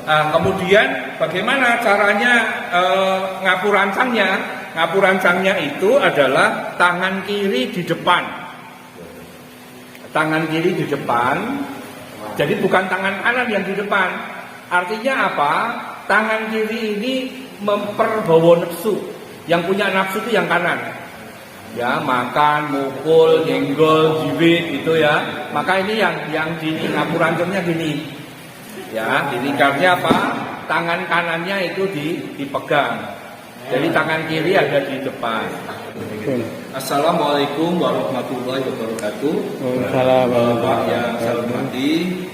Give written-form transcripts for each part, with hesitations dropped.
Kemudian bagaimana caranya ngapu rancangnya? Ngapu rancangnya itu adalah tangan kiri di depan. Tangan kiri di depan. Jadi bukan tangan kanan yang di depan. Artinya apa? Tangan kiri ini memperbawa nafsu. Yang punya nafsu itu yang kanan. Ya, makan, mukul, nyenggol, jiwit itu ya. Maka ini yang di ngapu rancangnya gini. Ya, ditingkatnya apa? Tangan kanannya itu dipegang. Jadi tangan kiri ada di depan. Assalamualaikum warahmatullahi wabarakatuh. Bapak yang saya hormati,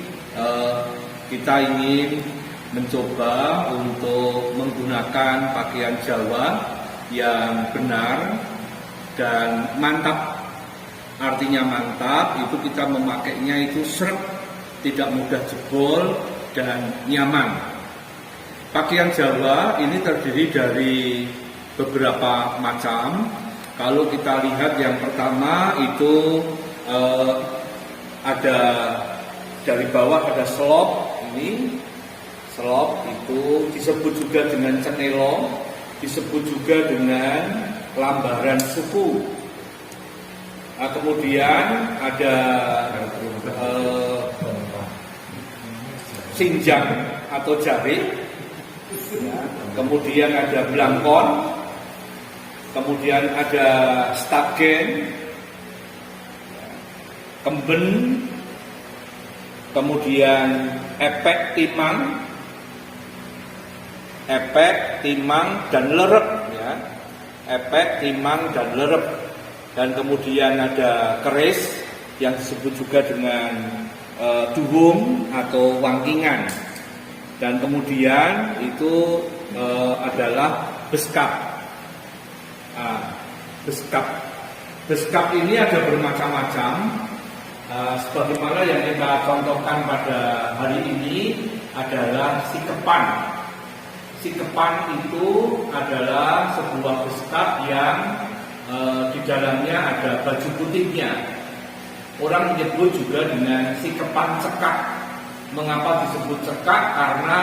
kita ingin mencoba untuk menggunakan pakaian Jawa yang benar dan mantap. Artinya mantap itu kita memakainya itu seret, tidak mudah jebol dan nyaman. Pakaian Jawa ini terdiri dari beberapa macam. Kalau kita lihat yang pertama itu ada dari bawah ada selop. Ini selop itu disebut juga dengan cenelo, disebut juga dengan lambaran suku. Kemudian ada sinjang atau jarik. Kemudian ada blangkon, kemudian ada stagen, kemben, kemudian epek timang dan lerep ya. Epek, timang dan lerep. Dan kemudian ada keris yang disebut juga dengan duhung atau wangkingan. Dan kemudian itu adalah beskap. Beskap ini ada bermacam-macam. Sebagaimana yang kita contohkan pada hari ini adalah sikepan. Sikepan itu adalah sebuah beskap yang di dalamnya ada baju putihnya. Orang menyebut juga dengan sikepan cekak. Mengapa disebut cekak? Karena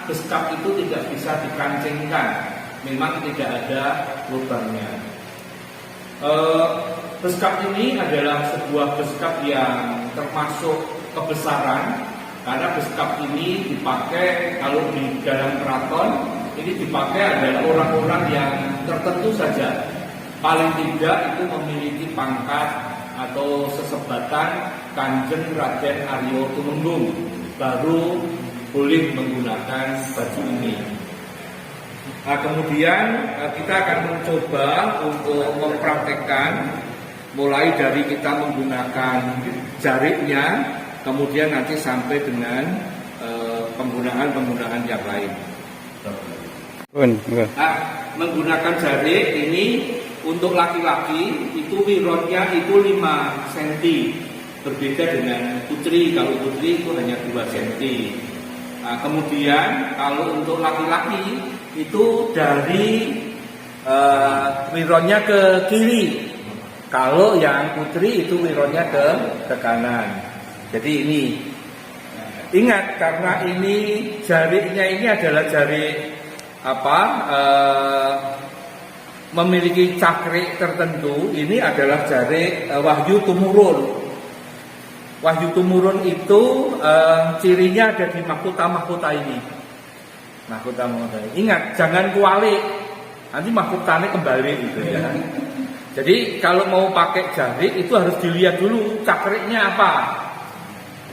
beskap itu tidak bisa dikancingkan, memang tidak ada lubangnya. Beskap ini adalah sebuah beskap yang termasuk kebesaran, karena beskap ini dipakai kalau di dalam keraton, ini dipakai adalah orang-orang yang tertentu saja. Paling tidak itu memiliki pangkat atau sesebatan Kanjeng Raden Arya Tumenggung, baru boleh menggunakan baju ini. Kemudian kita akan mencoba untuk mempraktekkan mulai dari kita menggunakan jariknya, kemudian nanti sampai dengan penggunaan yang lain. Menggunakan jarik ini untuk laki-laki itu wironnya itu 5 cm. Berbeda dengan putri, kalau putri itu hanya 2 cm. Kemudian kalau untuk laki-laki itu dari wironnya ke kiri. Kalau yang putri itu wironnya ke kanan. Jadi ini ingat, karena ini jariknya ini adalah jarik memiliki cakrik tertentu. Ini adalah jarik Wahyu Tumurun. Wahyu Tumurun itu cirinya ada di mahkota ini. Mahkota ini. Ingat, jangan kualik, nanti mahkotanya kembali gitu ya. Jadi kalau mau pakai jarik itu harus dilihat dulu cakriknya apa.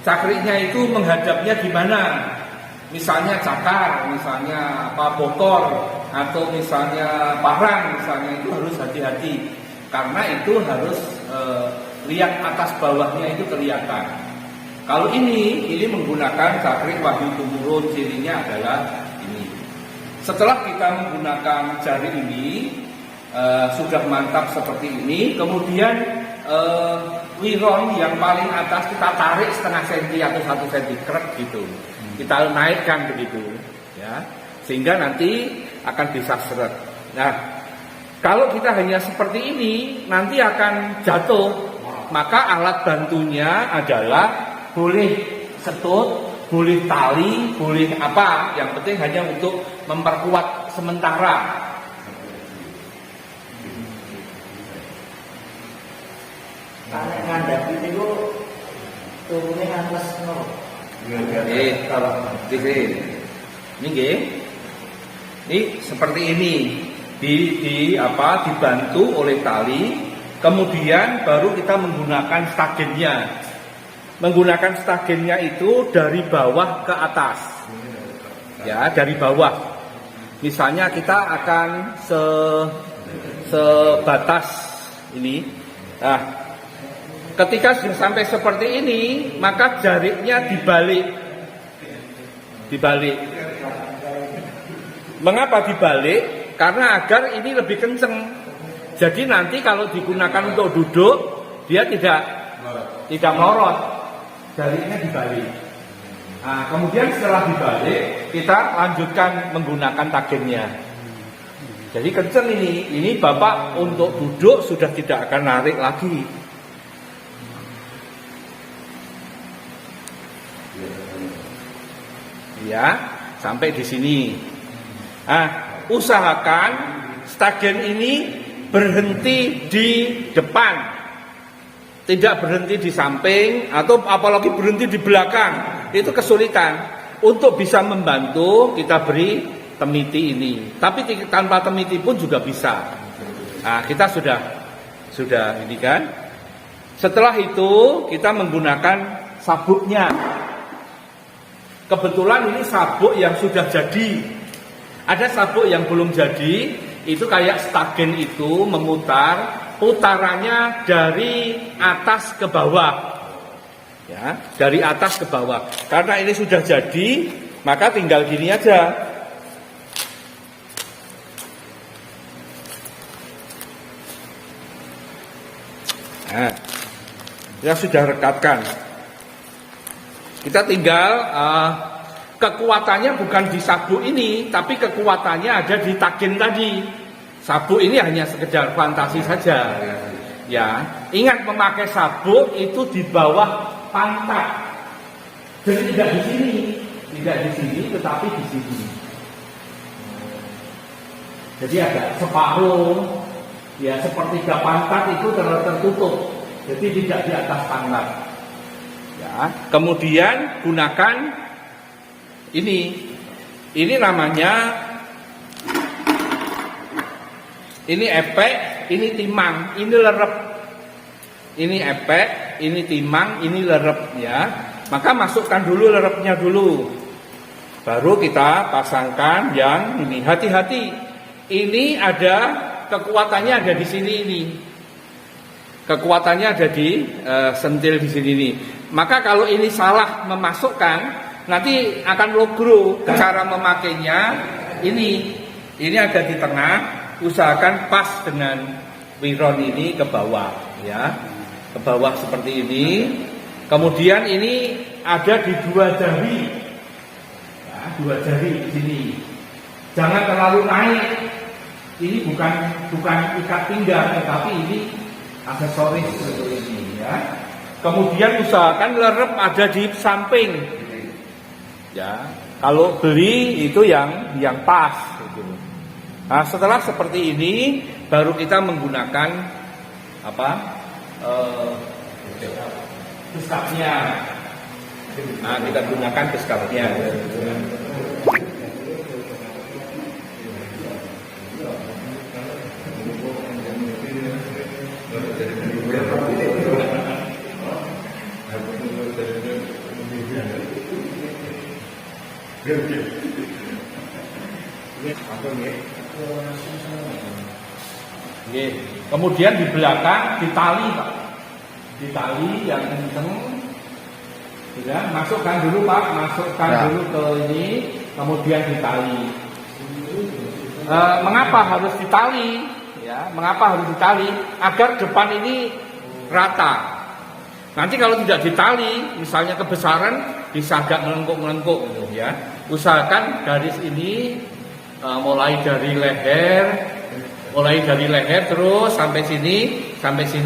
Cakriknya itu menghadapnya gimana? Misalnya cakar, misalnya bokor, atau misalnya parang, misalnya itu harus hati-hati. Karena itu harus lihat atas bawahnya itu kelihatan. Kalau ini menggunakan cakrik Wahyu Tumurun, cirinya adalah ini. Setelah kita menggunakan jari ini sudah mantap seperti ini, kemudian wiron yang paling atas kita tarik setengah senti atau 1 senti krek gitu. Kita naikkan begitu, ya, sehingga nanti akan bisa seret. Nah, kalau kita hanya seperti ini, nanti akan jatuh. Maka alat bantunya adalah boleh setut boleh tali, boleh apa, yang penting hanya untuk memperkuat sementara. Karena ngandap itu turunnya atas nol. Kalau ini seperti ini dibantu oleh tali, kemudian baru kita menggunakan stagennya. Menggunakan stagennya itu dari bawah ke atas, ya, dari bawah. Misalnya kita akan sebatas ini. Nah, ketika sudah sampai seperti ini, maka jaritnya dibalik. Mengapa dibalik? Karena agar ini lebih kenceng. Jadi nanti kalau digunakan untuk duduk, dia tidak melorot. Jaritnya dibalik. Nah, kemudian setelah dibalik, kita lanjutkan menggunakan tagennya. Jadi kenceng ini. Ini Bapak untuk duduk sudah tidak akan narik lagi. Ya, sampai di sini. Nah, usahakan stagen ini berhenti di depan, tidak berhenti di samping, atau apalagi berhenti di belakang. Itu kesulitan. Untuk bisa membantu, kita beri temiti ini. Tapi tanpa temiti pun juga bisa. Nah, kita sudah ini kan. Setelah itu kita menggunakan sabuknya. Kebetulan ini sabuk yang sudah jadi. Ada sabuk yang belum jadi, itu kayak stagen itu memutar, putarannya dari atas ke bawah. Ya, dari atas ke bawah. Karena ini sudah jadi, maka tinggal gini aja. Nah, ya sudah rekatkan. Kita tinggal kekuatannya bukan di sabuk ini, tapi kekuatannya ada di tagen tadi. Sabuk ini hanya sekedar fantasi saja. Ya, ingat memakai sabuk itu di bawah pantat. Jadi tidak di sini, tetapi di sini. Jadi agak separuh, ya sepertiga pantat itu tertutup. Jadi tidak di atas pantat. Ya, kemudian gunakan ini namanya, ini epek, ini timang, ini lerep. Ini epek, ini timang, ini lerep, ya. Maka masukkan dulu lerepnya dulu. Baru kita pasangkan yang ini. Hati-hati. Ini ada kekuatannya ada di sini ini. Kekuatannya ada di sentil di sini ini. Maka kalau ini salah memasukkan, nanti akan logro. Cara memakainya ini ada di tengah, usahakan pas dengan wiron ini ke bawah, ya. Ke bawah seperti ini. Kemudian ini ada di dua jari. Ya, dua jari di sini. Jangan terlalu naik. Ini bukan ikat pinggang, tetapi ini aksesoris seperti ini, ya. Kemudian usahakan lerep ada di samping. Ya, kalau beli itu yang pas gitu. Nah, setelah seperti ini baru kita menggunakan beskapnya. Nah, kita gunakan beskapnya. Kemudian di belakang ditali, Pak. Ditali yang kenceng. Ya, masukkan dulu, Pak. Masukkan dulu ke ini, kemudian ditali. Mengapa harus ditali? Ya, mengapa harus ditali? Agar depan ini rata. Nanti kalau tidak ditali, misalnya kebesaran, bisa agak melengkung-melengkung, gitu, ya. Usahakan garis ini mulai dari leher terus sampai sini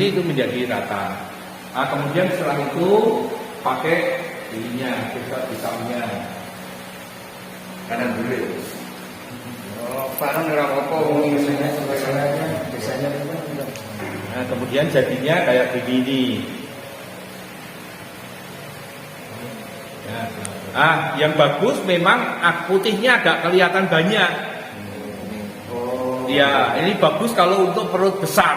itu menjadi rata. Nah, kemudian setelah itu pakai ininya, pusat hitamnya. Kanan dulu. Oh, barang apa biasanya Nah, kemudian jadinya kayak begini. Nah, yang bagus memang putihnya agak kelihatan banyak. Ya, ini bagus kalau untuk perut besar.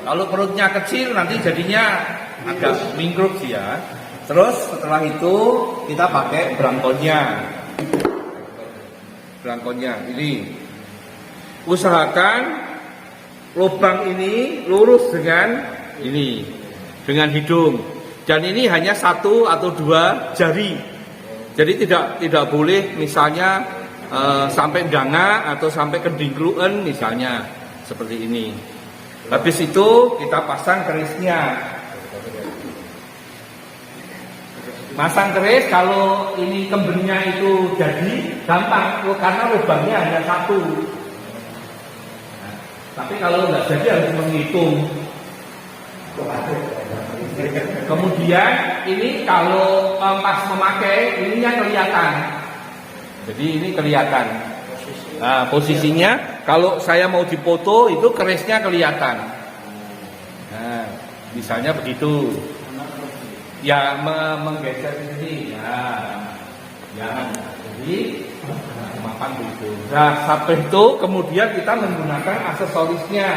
Kalau perutnya kecil nanti jadinya agak mingkruk sih ya. Terus setelah itu kita pakai brangkonnya. Brangkonnya ini. Usahakan lubang ini lurus dengan ini, dengan hidung. Dan ini hanya 1 atau 2 jari. Jadi tidak boleh misalnya sampai danga atau sampai ke dingkluen misalnya seperti ini. Habis itu kita pasang kerisnya. Masang keris kalau ini kembennya itu jadi gampang karena lubangnya hanya 1. Nah, tapi kalau nggak jadi harus menghitung. Kemudian ini kalau pas memakai ininya kelihatan. Jadi ini kelihatan. Nah, posisinya kalau saya mau dipoto itu kerisnya kelihatan. Nah, misalnya begitu. Ya menggeser ini. Ya. Jadi mapan begitu. Nah, sampai itu kemudian kita menggunakan aksesorisnya.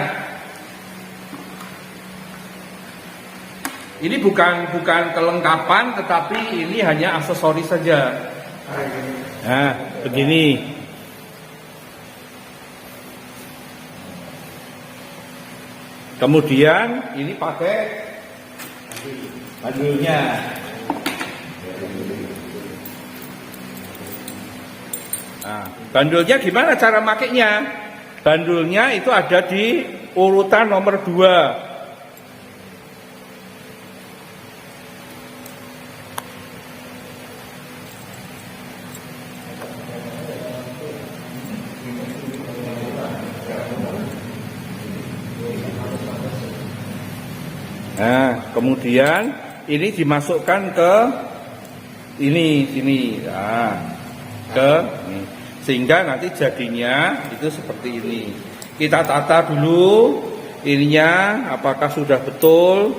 Ini bukan kelengkapan, tetapi ini hanya aksesoris saja. Nah, begini. Kemudian ini pakai bandulnya. Nah, bandulnya gimana cara makainya? Bandulnya itu ada di urutan nomor 2. Nah, kemudian ini dimasukkan ke sini, nah, ke ini. Sehingga nanti jadinya itu seperti ini. Kita tata dulu ininya apakah sudah betul.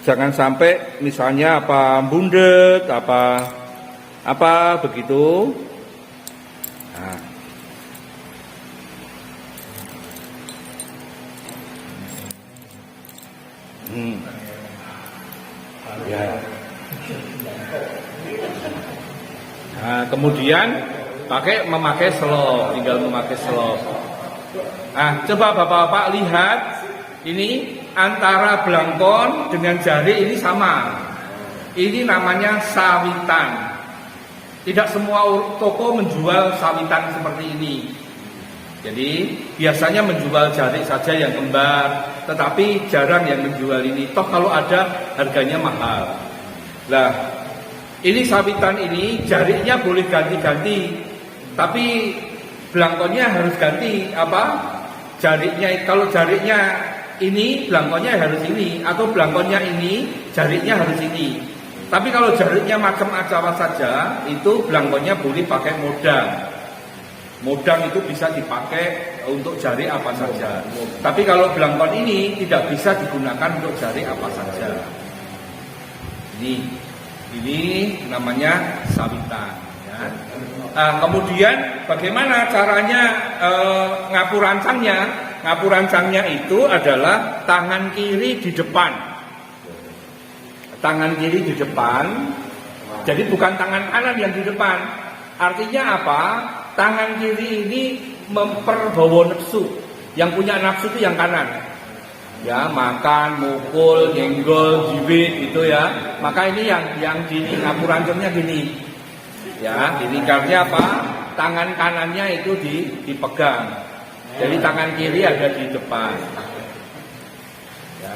Jangan sampai misalnya bundet apa begitu. Nah. Ya. Nah, kemudian memakai selop, tinggal memakai selop. Nah, coba bapak-bapak lihat ini antara belangkon dengan jari ini sama. Ini namanya sawitan. Tidak semua toko menjual sawitan seperti ini. Jadi biasanya menjual jari saja yang kembar, tetapi jarang yang menjual ini. Toh kalau ada harganya mahal. Nah, ini sawitan ini jarinya boleh ganti-ganti, tapi belangkonnya harus ganti jarinya. Kalau jarinya ini belangkonnya harus ini, atau belangkonnya ini jarinya harus ini. Tapi kalau jarinya macam-macam saja, itu belangkonnya boleh pakai modang. Modang itu bisa dipakai untuk jari apa saja. Tapi kalau belangkon ini tidak bisa digunakan untuk jari apa saja. Ini namanya sawitan. Ya. Nah, kemudian bagaimana caranya ngapu rancangnya? Ngapu rancangnya itu adalah tangan kiri di depan. Tangan kiri di depan. Jadi bukan tangan kanan yang di depan. Artinya apa? Tangan kiri ini memperbawa nafsu. Yang punya nafsu itu yang kanan. Ya, makan, mukul, nyenggol, jibit itu ya. Maka ini yang gini ngapu rancangnya gini. Ya, ini karena apa? Tangan kanannya itu dipegang. Jadi tangan kiri ada di depan. Ya.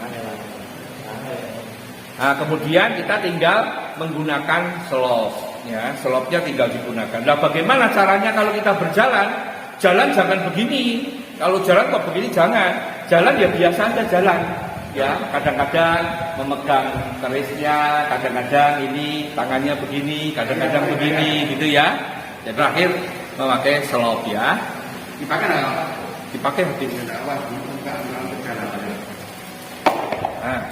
Nah, kemudian kita tinggal menggunakan selop. Ya, selopnya tinggal digunakan. Nah, bagaimana caranya kalau kita berjalan? Jalan jangan begini. Kalau jalan kok begini jangan. Jalan ya biasa aja jalan. ya, kadang-kadang memegang kerisnya, kadang-kadang ini tangannya begini, kadang-kadang begini, gitu ya. Dan terakhir memakai selop ya. Dipakai nggak? Dipakai habis. Nah,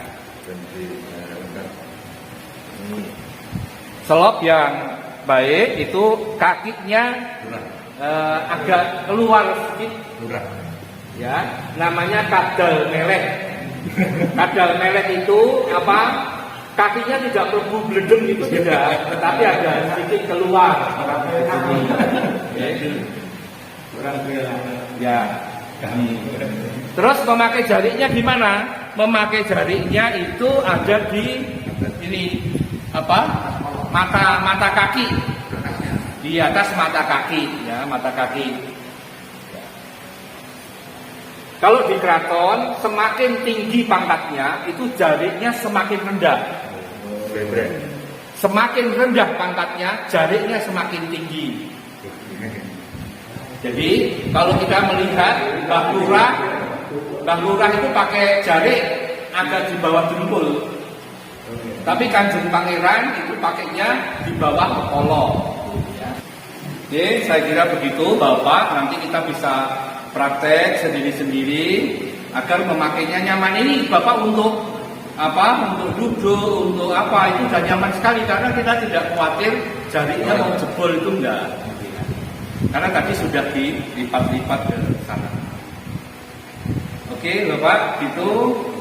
ini. Selop yang baik itu kakinya agak keluar sedikit, ya, namanya kadal melek. Kadal melek itu apa? Kakinya tidak beledeng itu tidak, tetapi ada sedikit keluar. Ya, itu. Ya. Terus memakai jarinya gimana? Memakai jarinya itu ada di ini apa? Mata kaki. Di atas mata kaki, ya, mata kaki. Kalau di keraton semakin tinggi pangkatnya itu jarinya semakin rendah. Semakin rendah pangkatnya jarinya semakin tinggi. Jadi kalau kita melihat Mbah Lurah itu pakai jari agak di bawah dengkul. Tapi Kanjeng Pangeran itu pakainya di bawah kepala. Oke, saya kira begitu Bapak, nanti kita bisa praktek sendiri-sendiri agar memakainya nyaman. Ini Bapak untuk apa? Untuk duduk, untuk apa? Itu sudah nyaman sekali karena kita tidak khawatir jarinya mau jebol, itu enggak. Karena tadi sudah dilipat-lipat ke sana. Oke, Bapak, gitu.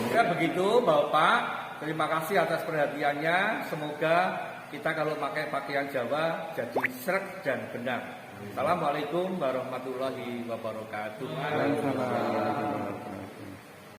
Ya begitu, Bapak. Terima kasih atas perhatiannya. Semoga kita kalau pakai pakaian Jawa jadi sreg dan benar. Assalamualaikum warahmatullahi wabarakatuh.